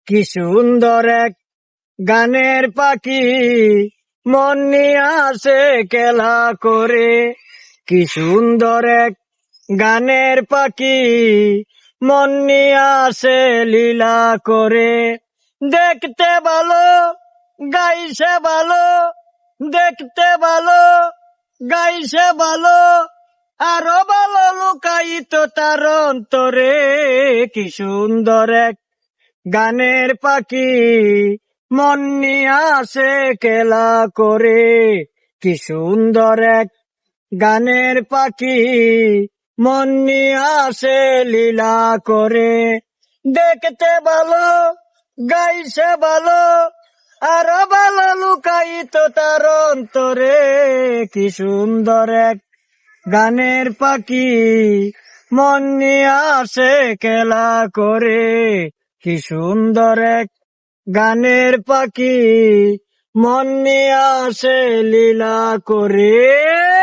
কি সুন্দর এক গানের পাখি, মন নিয়ে আসে খেলা করে। কি সুন্দর এক গানের পাখি, মন নিয়ে আসে লীলা করে। দেখতে ভালো, গাইছে ভালো, দেখতে ভালো, গাইছে ভালো, আরো ভালো লুকায়িত তার অন্তরে। কি সুন্দর এক গানের পাখি, মন নিয়ে আসে খেলা করে। কি সুন্দর এক গানের পাখি, মন নিয়ে আসে লীলা করে। দেখতে ভালো, গাইছে ভালো, আরো ভালো লুকায়িত তার অন্তরে। কি সুন্দর এক গানের পাখি, মন নিয়ে আসে খেলা করে। কি সুন্দর এক গানের পাখি, মন নিয়ে আসে লীলা করে।